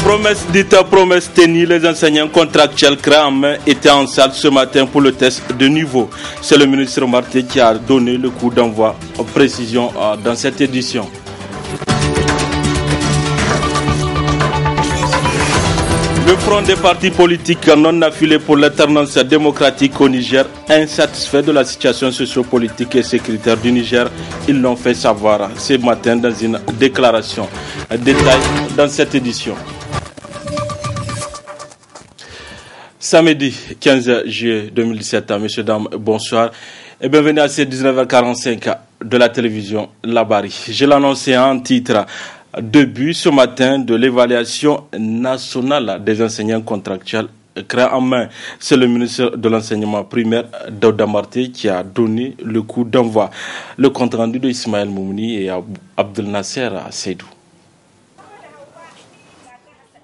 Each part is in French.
Promesse dite, promesse tenue, les enseignants contractuels créés en main étaient en salle ce matin pour le test de niveau. C'est le ministre Marté qui a donné le coup d'envoi en précision dans cette édition. Le front des partis politiques non affiliés pour l'alternance démocratique au Niger, insatisfait de la situation sociopolitique et sécuritaire du Niger, ils l'ont fait savoir ce matin dans une déclaration. Détail dans cette édition. Samedi 15 juillet 2017, messieurs, dames, bonsoir et bienvenue à ces 19h45 de la télévision Labari. Je l'annonçais en titre. Début ce matin de l'évaluation nationale des enseignants contractuels créés en main. C'est le ministre de l'enseignement primaire, Daouda Marté, qui a donné le coup d'envoi. Le compte rendu de Ismaël Moumouni et Abdel Nasser Seydou.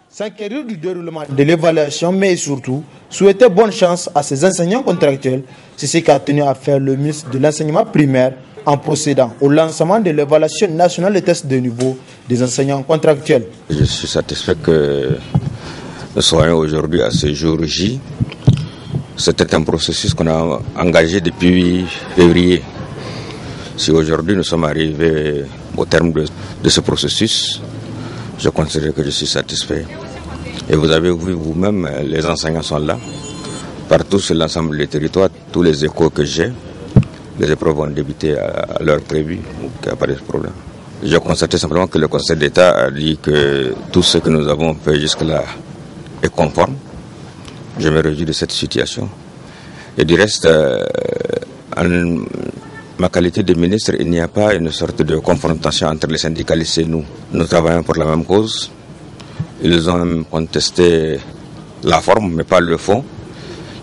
S'inquiéter du déroulement de l'évaluation, mais surtout souhaiter bonne chance à ces enseignants contractuels, c'est ce qu'a tenu à faire le ministre de l'enseignement primaire en procédant au lancement de l'évaluation nationale des tests de niveau des enseignants contractuels. Je suis satisfait que nous soyons aujourd'hui à ce jour J. C'était un processus qu'on a engagé depuis février. Si aujourd'hui nous sommes arrivés au terme de ce processus, je considère que je suis satisfait. Et vous avez vu vous-même, les enseignants sont là. Partout sur l'ensemble du territoire, tous les échos que j'ai, les épreuves vont débuter à l'heure prévue, donc il n'y a pas de problème. Je constate simplement que le Conseil d'État a dit que tout ce que nous avons fait jusque-là est conforme. Je me réjouis de cette situation. Et du reste, en ma qualité de ministre, il n'y a pas une sorte de confrontation entre les syndicalistes et nous. Nous travaillons pour la même cause. Ils ont même contesté la forme, mais pas le fond.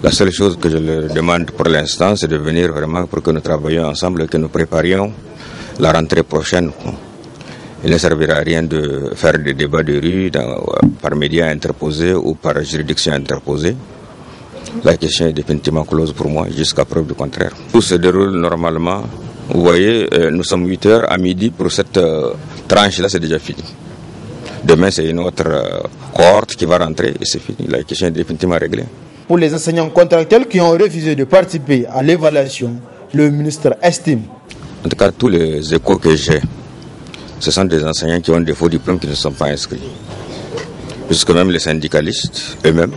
La seule chose que je leur demande pour l'instant, c'est de venir vraiment pour que nous travaillions ensemble et que nous préparions la rentrée prochaine. Il ne servira à rien de faire des débats de rue par médias interposés ou par juridiction interposée. La question est définitivement close pour moi, jusqu'à preuve du contraire. Tout se déroule normalement. Vous voyez, nous sommes 8h à midi pour cette tranche-là, c'est déjà fini. Demain, c'est une autre cohorte qui va rentrer et c'est fini. La question est définitivement réglée. Pour les enseignants contractuels qui ont refusé de participer à l'évaluation, le ministre estime. En tout cas, tous les échos que j'ai, ce sont des enseignants qui ont des faux diplômes qui ne sont pas inscrits. Puisque même les syndicalistes eux-mêmes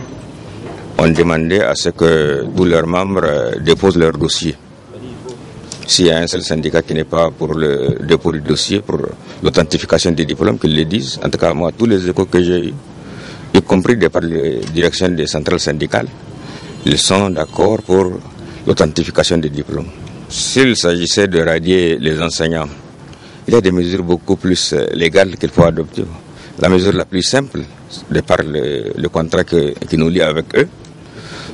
ont demandé à ce que tous leurs membres déposent leur dossier. S'il y a un seul syndicat qui n'est pas pour le dépôt du dossier, pour l'authentification des diplômes, qu'ils le disent. En tout cas, moi, tous les échos que j'ai eus, y compris par les directions des centrales syndicales, ils sont d'accord pour l'authentification des diplômes. S'il s'agissait de radier les enseignants, il y a des mesures beaucoup plus légales qu'il faut adopter. La mesure la plus simple, de par le contrat qui nous lie avec eux,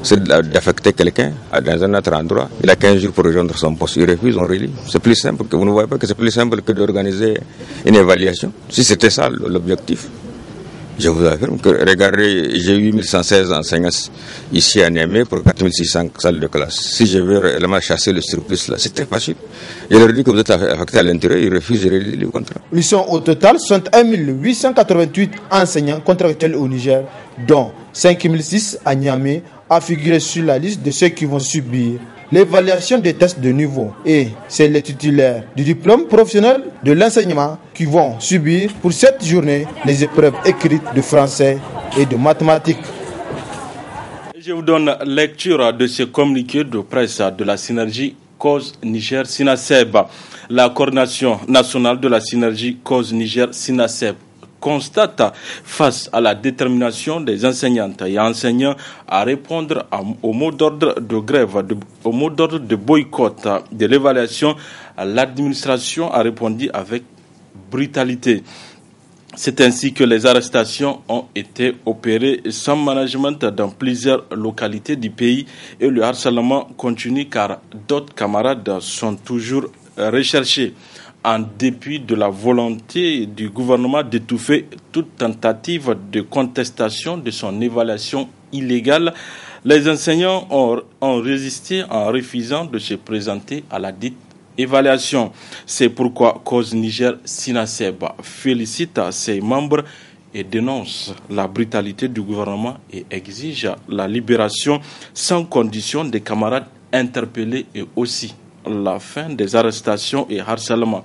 c'est d'affecter quelqu'un dans un autre endroit. Il a 15 jours pour rejoindre son poste. Il refuse, on relie. C'est plus simple. Vous ne voyez pas que c'est plus simple que d'organiser une évaluation. Si c'était ça l'objectif. Je vous affirme que, regardez, j'ai 8116 enseignants ici à Niamey pour 4600 salles de classe. Si je veux réellement chasser le surplus là, c'est très facile. Je leur dis que vous êtes affecté à l'intérieur, ils refusent de relier le contrat. Ils sont au total 61 888 enseignants contractuels au Niger, dont 5006 à Niamey, a figuré sur la liste de ceux qui vont subir l'évaluation des tests de niveau. Et c'est les titulaires du diplôme professionnel de l'enseignement qui vont subir pour cette journée les épreuves écrites de français et de mathématiques. Je vous donne lecture de ce communiqué de presse de la synergie Cause Niger Sinaseb. La coordination nationale de la synergie Cause Niger Sinaseb constate face à la détermination des enseignantes et enseignants à répondre au mot d'ordre de grève, au mot d'ordre de boycott de l'évaluation, l'administration a répondu avec brutalité. C'est ainsi que les arrestations ont été opérées sans management dans plusieurs localités du pays et le harcèlement continue car d'autres camarades sont toujours recherchés. En dépit de la volonté du gouvernement d'étouffer toute tentative de contestation de son évaluation illégale, les enseignants ont résisté en refusant de se présenter à la dite évaluation. C'est pourquoi Cause Niger Sinaseb félicite ses membres et dénonce la brutalité du gouvernement et exige la libération sans condition des camarades interpellés et aussi la fin des arrestations et harcèlements.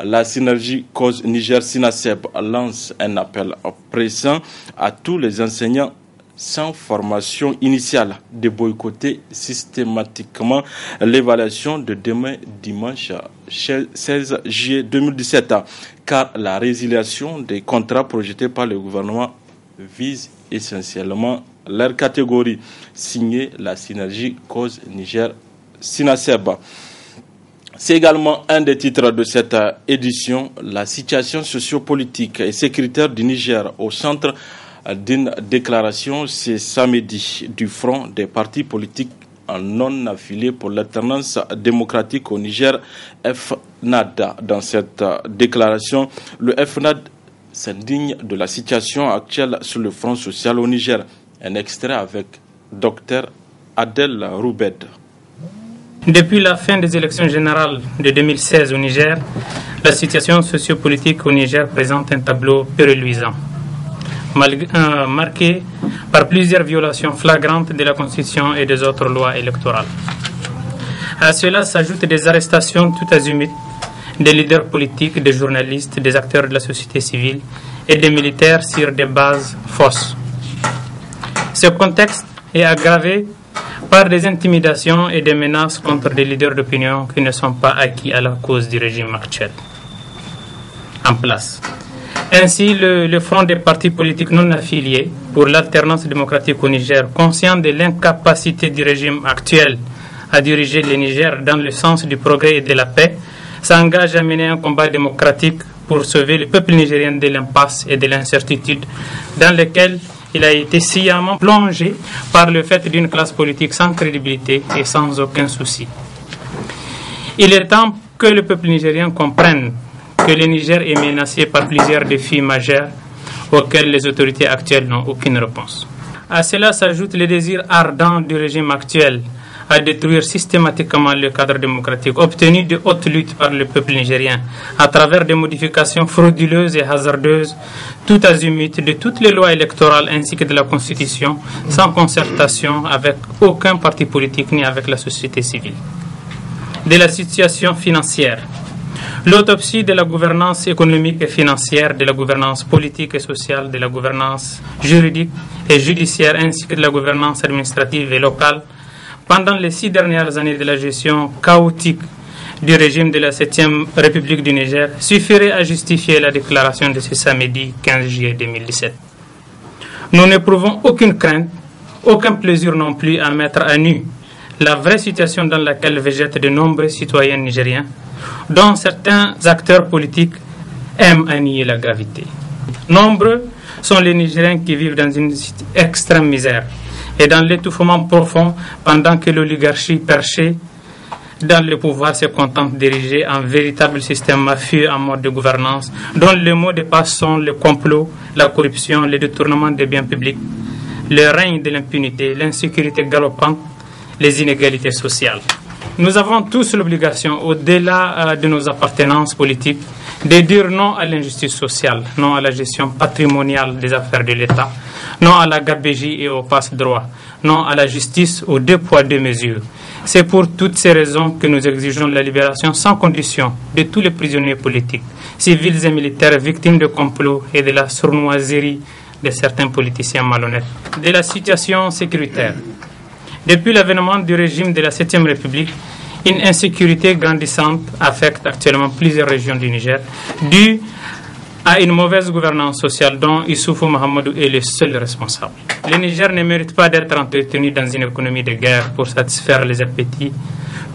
La synergie cause Niger-Sinaseb lance un appel pressant à tous les enseignants sans formation initiale de boycotter systématiquement l'évaluation de demain dimanche 16 juillet 2017, car la résiliation des contrats projetés par le gouvernement vise essentiellement leur catégorie. Signé la synergie cause Niger-Sinaseb. C'est également un des titres de cette édition, la situation sociopolitique et sécuritaire du Niger au centre d'une déclaration ce samedi du Front des partis politiques non affiliés pour l'alternance démocratique au Niger, FNAD. Dans cette déclaration, le FNAD s'indigne de la situation actuelle sur le front social au Niger. Un extrait avec Dr Adel Roubed. Depuis la fin des élections générales de 2016 au Niger, la situation sociopolitique au Niger présente un tableau peu reluisant, marqué par plusieurs violations flagrantes de la Constitution et des autres lois électorales. À cela s'ajoutent des arrestations tout azimuts des leaders politiques, des journalistes, des acteurs de la société civile et des militaires sur des bases fausses. Ce contexte est aggravé par des intimidations et des menaces contre des leaders d'opinion qui ne sont pas acquis à la cause du régime actuel en place. Ainsi, le Front des partis politiques non affiliés pour l'alternance démocratique au Niger, conscient de l'incapacité du régime actuel à diriger le Niger dans le sens du progrès et de la paix, s'engage à mener un combat démocratique pour sauver le peuple nigérien de l'impasse et de l'incertitude dans lesquelles il a été sciemment plongé par le fait d'une classe politique sans crédibilité et sans aucun souci. Il est temps que le peuple nigérien comprenne que le Niger est menacé par plusieurs défis majeurs auxquels les autorités actuelles n'ont aucune réponse. À cela s'ajoute le désir ardent du régime actuel à détruire systématiquement le cadre démocratique obtenu de haute lutte par le peuple nigérien à travers des modifications frauduleuses et hasardeuses, tout azimut de toutes les lois électorales ainsi que de la Constitution, sans concertation avec aucun parti politique ni avec la société civile. De la situation financière. L'autopsie de la gouvernance économique et financière, de la gouvernance politique et sociale, de la gouvernance juridique et judiciaire ainsi que de la gouvernance administrative et locale pendant les 6 dernières années de la gestion chaotique du régime de la 7e République du Niger suffirait à justifier la déclaration de ce samedi 15 juillet 2017. Nous n'éprouvons aucune crainte, aucun plaisir non plus à mettre à nu la vraie situation dans laquelle végètent de nombreux citoyens nigériens, dont certains acteurs politiques aiment à nier la gravité. Nombreux sont les Nigériens qui vivent dans une extrême misère et dans l'étouffement profond pendant que l'oligarchie perchée dans le pouvoir se contente d'ériger un véritable système mafieux en mode de gouvernance dont les mots de passe sont le complot, la corruption, le détournement des biens publics, le règne de l'impunité, l'insécurité galopante, les inégalités sociales. Nous avons tous l'obligation, au-delà de nos appartenances politiques, de dire non à l'injustice sociale, non à la gestion patrimoniale des affaires de l'État, non à la gabegie et au passe-droit, non à la justice aux 2 poids 2 mesures. C'est pour toutes ces raisons que nous exigeons la libération sans condition de tous les prisonniers politiques, civils et militaires victimes de complots et de la sournoiserie de certains politiciens malhonnêtes. De la situation sécuritaire. Depuis l'avènement du régime de la 7e République, une insécurité grandissante affecte actuellement plusieurs régions du Niger, due à une mauvaise gouvernance sociale dont Issoufou Mahamadou est le seul responsable. Le Niger ne mérite pas d'être entretenu dans une économie de guerre pour satisfaire les appétits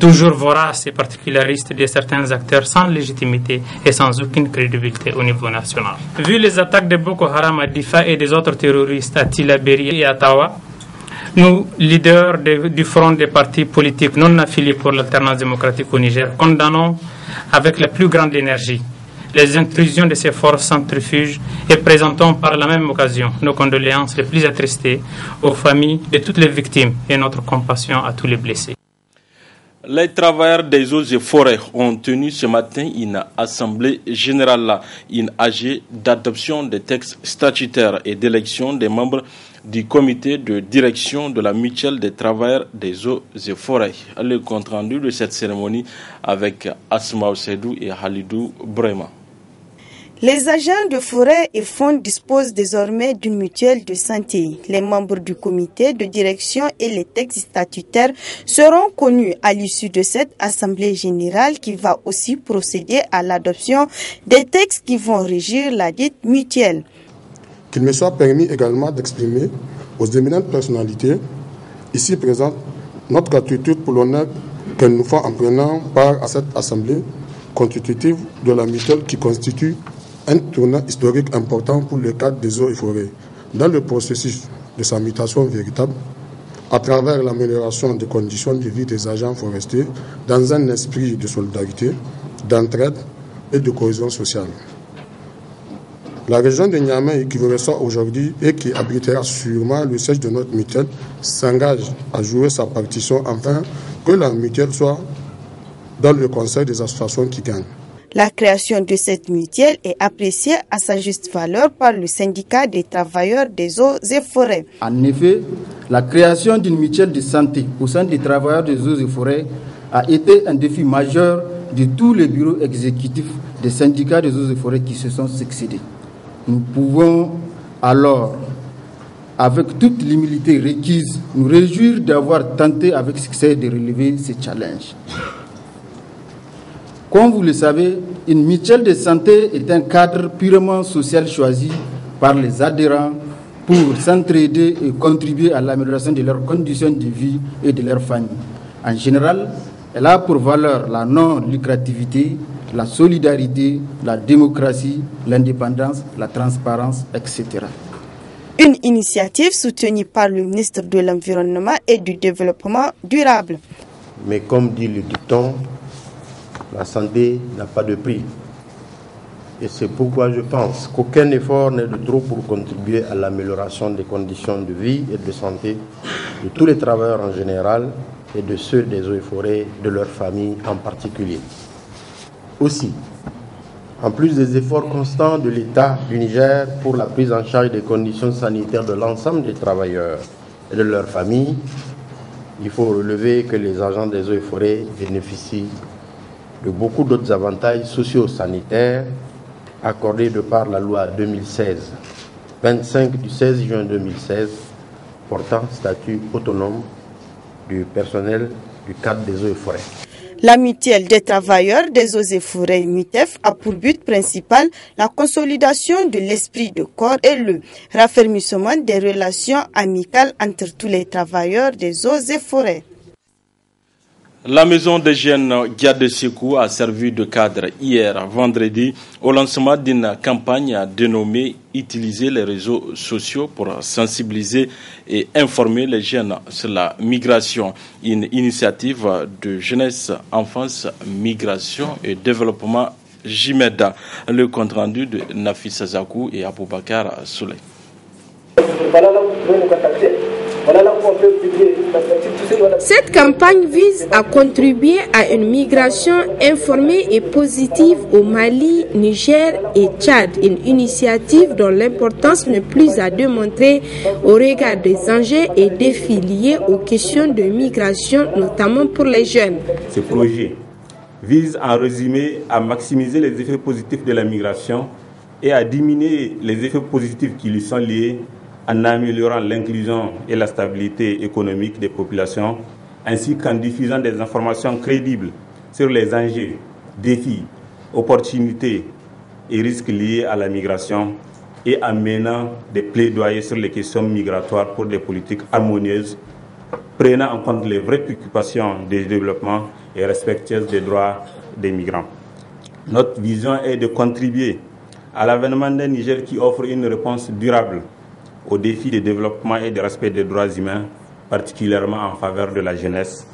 toujours voraces et particularistes de certains acteurs sans légitimité et sans aucune crédibilité au niveau national. Vu les attaques de Boko Haram à Difa et des autres terroristes à Tillabéri et à Tawa, nous, leaders du Front des partis politiques non affiliés pour l'alternance démocratique au Niger, condamnons avec la plus grande énergie les intrusions de ces forces centrifuges et présentons par la même occasion nos condoléances les plus attristées aux familles de toutes les victimes et notre compassion à tous les blessés. Les travailleurs des eaux et forêts ont tenu ce matin une assemblée générale, une AG d'adoption des textes statutaires et d'élection des membres du comité de direction de la mutuelle des travailleurs des eaux et forêts. Le compte rendu de cette cérémonie avec Asma Osedou et Halidou Brema. Les agents de forêt et fonds disposent désormais d'une mutuelle de santé. Les membres du comité de direction et les textes statutaires seront connus à l'issue de cette assemblée générale qui va aussi procéder à l'adoption des textes qui vont régir la dite mutuelle. Qu'il me soit permis également d'exprimer aux éminentes personnalités ici présentes notre gratitude pour l'honneur qu'elles nous font en prenant part à cette assemblée constitutive de la mutuelle qui constitue un tournant historique important pour le cadre des eaux et forêts dans le processus de sa mutation véritable à travers l'amélioration des conditions de vie des agents forestiers dans un esprit de solidarité, d'entraide et de cohésion sociale. La région de Niamey qui vous ressort aujourd'hui et qui abritera sûrement le siège de notre mutuelle s'engage à jouer sa partition afin que la mutuelle soit dans le conseil des associations qui gagnent. La création de cette mutuelle est appréciée à sa juste valeur par le syndicat des travailleurs des eaux et forêts. En effet, la création d'une mutuelle de santé au sein des travailleurs des eaux et forêts a été un défi majeur de tous les bureaux exécutifs des syndicats des eaux et forêts qui se sont succédés. Nous pouvons alors, avec toute l'humilité requise, nous réjouir d'avoir tenté avec succès de relever ces challenges. Comme vous le savez, une mutuelle de santé est un cadre purement social choisi par les adhérents pour s'entraider et contribuer à l'amélioration de leurs conditions de vie et de leur famille. En général, elle a pour valeur la non-lucrativité, la solidarité, la démocratie, l'indépendance, la transparence, etc. Une initiative soutenue par le ministre de l'Environnement et du Développement durable. Mais comme dit le dicton, la santé n'a pas de prix. Et c'est pourquoi je pense qu'aucun effort n'est de trop pour contribuer à l'amélioration des conditions de vie et de santé de tous les travailleurs en général et de ceux des eaux et forêts, de leurs familles en particulier. Aussi, en plus des efforts constants de l'État du Niger pour la prise en charge des conditions sanitaires de l'ensemble des travailleurs et de leurs familles, il faut relever que les agents des eaux et forêts bénéficient de beaucoup d'autres avantages socio-sanitaires accordés de par la loi 2016-25 du 16 juin 2016 portant statut autonome du personnel du cadre des eaux et forêts. La mutuelle des travailleurs des eaux et forêts MUTEF a pour but principal la consolidation de l'esprit de corps et le raffermissement des relations amicales entre tous les travailleurs des eaux et forêts. La maison des jeunes Gade Sekou a servi de cadre hier, vendredi, au lancement d'une campagne dénommée « Utiliser les réseaux sociaux pour sensibiliser et informer les jeunes sur la migration ». Une initiative de jeunesse, enfance, migration et développement JIMEDA. Le compte rendu de Nafissa Zakou et Aboubakar Souley. Cette campagne vise à contribuer à une migration informée et positive au Mali, Niger et Tchad, une initiative dont l'importance n'est plus à démontrer au regard des enjeux et défis liés aux questions de migration, notamment pour les jeunes. Ce projet vise en résumé à maximiser les effets positifs de la migration et à diminuer les effets positifs qui lui sont liés en améliorant l'inclusion et la stabilité économique des populations, ainsi qu'en diffusant des informations crédibles sur les enjeux, défis, opportunités et risques liés à la migration et en menant des plaidoyers sur les questions migratoires pour des politiques harmonieuses, prenant en compte les vraies préoccupations des développements et respectueuses des droits des migrants. Notre vision est de contribuer à l'avènement d'un Niger qui offre une réponse durable aux défis de développement et de respect des droits humains, particulièrement en faveur de la jeunesse,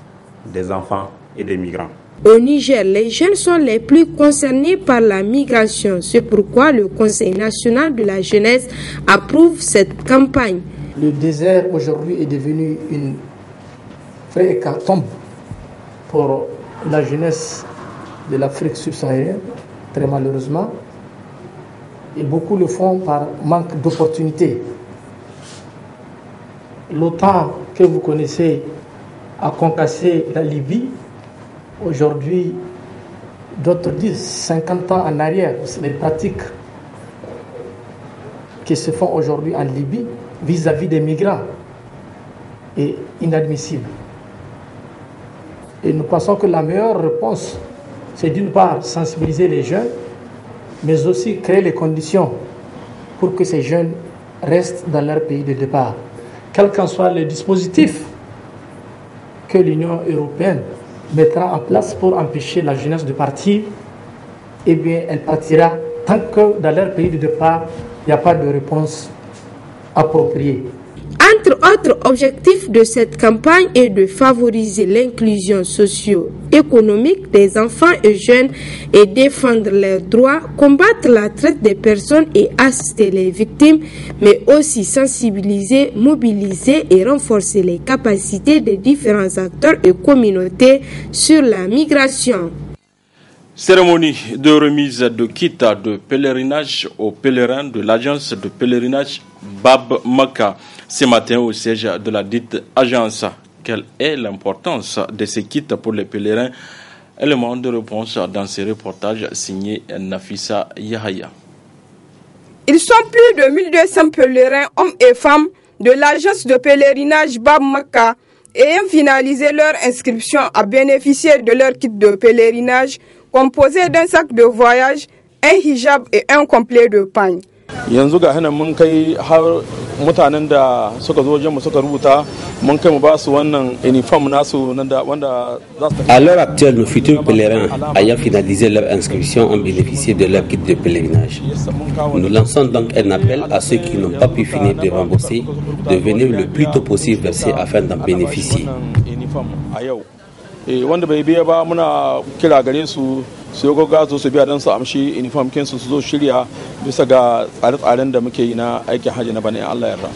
des enfants et des migrants. Au Niger, les jeunes sont les plus concernés par la migration. C'est pourquoi le Conseil national de la jeunesse approuve cette campagne. Le désert aujourd'hui est devenu une vraie hécatombe pour la jeunesse de l'Afrique subsaharienne, très malheureusement. Et beaucoup le font par manque d'opportunités. L'OTAN que vous connaissez a concassé la Libye. Aujourd'hui, d'autres disent 50 ans en arrière, les pratiques qui se font aujourd'hui en Libye vis-à-vis des migrants est inadmissible. Et nous pensons que la meilleure réponse, c'est d'une part sensibiliser les jeunes, mais aussi créer les conditions pour que ces jeunes restent dans leur pays de départ. Quel qu'en soit le dispositif que l'Union européenne mettra en place pour empêcher la jeunesse de partir, eh bien, elle partira tant que dans leur pays de départ, il n'y a pas de réponse appropriée. Entre autres objectifs de cette campagne est de favoriser l'inclusion socio-économique des enfants et jeunes et défendre leurs droits, combattre la traite des personnes et assister les victimes, mais aussi sensibiliser, mobiliser et renforcer les capacités des différents acteurs et communautés sur la migration. Cérémonie de remise de kits de pèlerinage aux pèlerins de l'agence de pèlerinage Bab Maka ce matin au siège de la dite agence. Quelle est l'importance de ces kits pour les pèlerins? Élément de réponse dans ces reportages signés Nafissa Yahaya. Ils sont plus de 1200 pèlerins, hommes et femmes, de l'agence de pèlerinage Bab Maka ayant finalisé leur inscription à bénéficier de leur kit de pèlerinage composé d'un sac de voyage, un hijab et un complet de pagne. Yanzu ga hana mun kai har mutanen da suka zo wajen mu suka rubuta mun kai mu ba su wannan uniform nasu wanda za su. À l'heure actuelle, nos futurs pèlerins ayant finalisé leur inscription ont bénéficié de leur kit de pèlerinage. Nous lançons donc un appel à ceux qui n'ont pas pu finir de rembourser de venir le plus tôt possible verser afin d'en bénéficier. Wanda bai biya ba muna kira gare su su yi gaggazo su biya don su amshi uniform kinsu su zo shirya bisa ga tsare-tsaren da muke yi na aikin hajji na bana Allah yarda.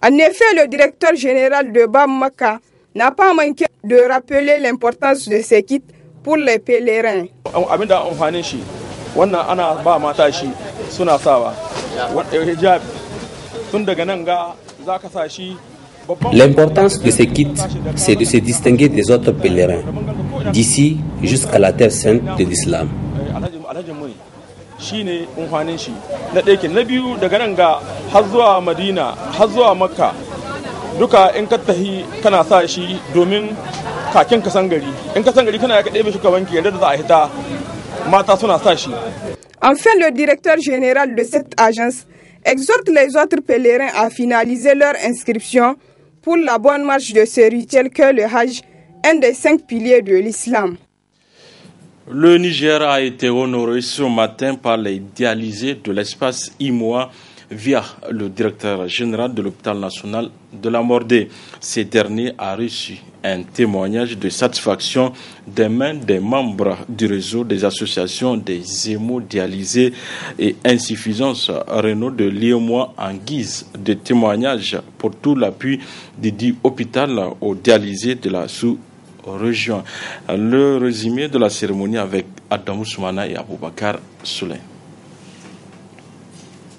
En effet, le directeur général de Bab Maka n'a pas manqué de rappeler l'importance de ces kits pour les pèlerins. Abin da amfanin shi wannan ana ba mata shi suna sawa hijab tun daga nan ga zaka sa shi. L'importance de ces kits, c'est de se distinguer des autres pèlerins, d'ici jusqu'à la terre sainte de l'islam. Enfin, le directeur général de cette agence exhorte les autres pèlerins à finaliser leur inscription pour la bonne marche de ce rituel que le Hajj, un des 5 piliers de l'islam. Le Niger a été honoré ce matin par les dialysés de l'espace IMOA via le directeur général de l'hôpital national de la Mordée. Ce dernier a reçu un témoignage de satisfaction des mains des membres du réseau des associations des hémodialysés et insuffisances rénaux de l'IMOA en guise de témoignage pour tout l'appui du hôpital aux dialysés de la sous-région. Le résumé de la cérémonie avec Adam Soumana et Aboubakar Souley.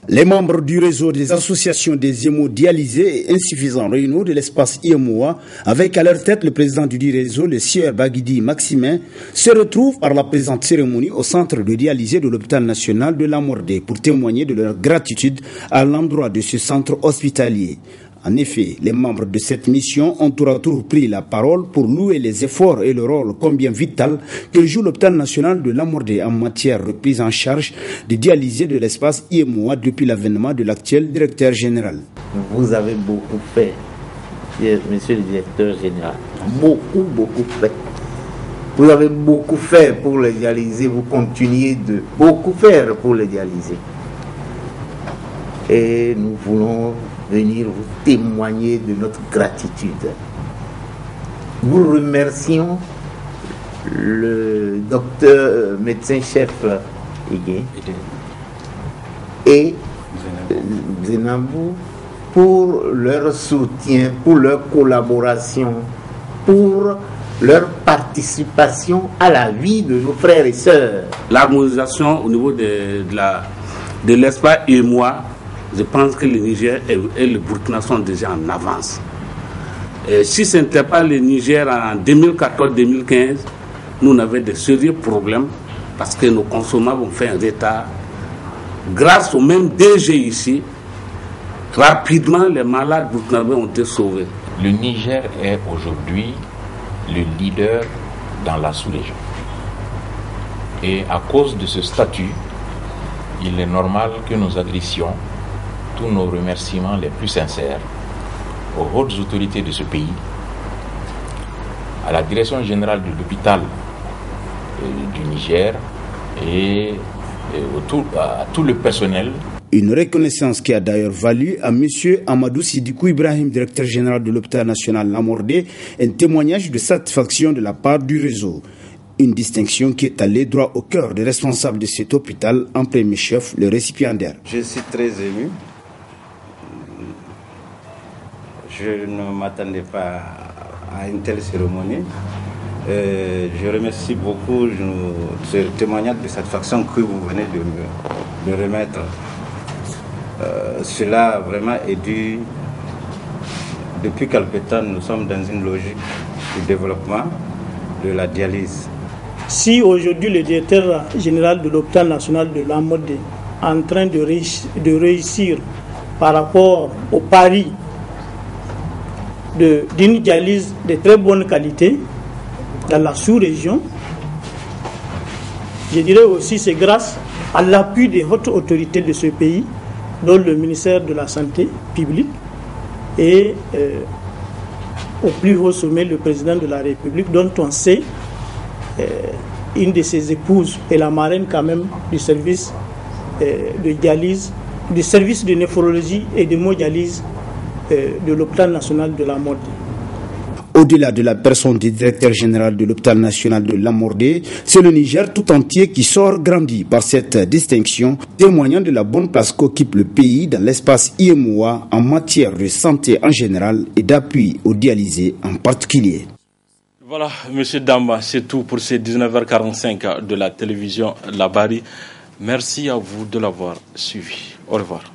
Les membres du réseau des associations des hémodialysés et insuffisants rénaux de l'espace IMOA, avec à leur tête le président du dit réseau, le sieur Baguidi Maximin, se retrouvent par la présente cérémonie au centre de dialysés de l'hôpital national de la Mordée pour témoigner de leur gratitude à l'endroit de ce centre hospitalier. En effet, les membres de cette mission ont tour à tour pris la parole pour louer les efforts et le rôle combien vital que joue l'hôpital national de la Mordée en matière de prise en charge des dialysés de l'espace IMOA depuis l'avènement de l'actuel directeur général. Vous avez beaucoup fait, monsieur le directeur général. Beaucoup fait. Vous avez beaucoup fait pour les dialysés, vous continuez de beaucoup faire pour les dialysés. Et nous voulons venir vous témoigner de notre gratitude. Nous remercions le docteur médecin-chef Higué et Zenabou pour leur soutien, pour leur collaboration, pour leur participation à la vie de nos frères et sœurs. L'harmonisation au niveau de l'espace UEMOA, je pense que le Niger et le Burkina sont déjà en avance. Et si ce n'était pas le Niger en 2014-2015, nous avions de sérieux problèmes parce que nos consommables ont fait un retard. Grâce au même DG ici, rapidement les malades burkinabés ont été sauvés. Le Niger est aujourd'hui le leader dans la sous-région. Et à cause de ce statut, il est normal que nous adressions tous nos remerciements les plus sincères aux hautes autorités de ce pays, à la direction générale de l'hôpital du Niger et à tout le personnel. Une reconnaissance qui a d'ailleurs valu à M. Amadou Sidikou Ibrahim, directeur général de l'hôpital national Lamordé, un témoignage de satisfaction de la part du réseau. Une distinction qui est allée droit au cœur des responsables de cet hôpital, en premier chef, le récipiendaire. Je suis très ému. Je ne m'attendais pas à une telle cérémonie. Je remercie beaucoup ce témoignage de satisfaction que vous venez de me remettre. Cela vraiment est dû, depuis quelque temps, nous sommes dans une logique de développement de la dialyse. Si aujourd'hui le directeur général de l'hôpital national de Lamordé est en train de réussir par rapport au pari d'une dialyse de très bonne qualité dans la sous-région, je dirais aussi c'est grâce à l'appui des hautes autorités de ce pays, dont le ministère de la Santé publique et au plus haut sommet le président de la République, dont on sait une de ses épouses est la marraine quand même du service de dialyse, du service de néphrologie et d'hémodialyse de l'hôpital national de Lamordé. Au-delà de la personne du directeur général de l'hôpital national de Lamordé, c'est le Niger tout entier qui sort grandi par cette distinction, témoignant de la bonne place qu'occupe le pays dans l'espace IMOA en matière de santé en général et d'appui aux dialysés en particulier. Voilà, Monsieur Damba, c'est tout pour ces 19h45 de la télévision Labari. Merci à vous de l'avoir suivi. Au revoir.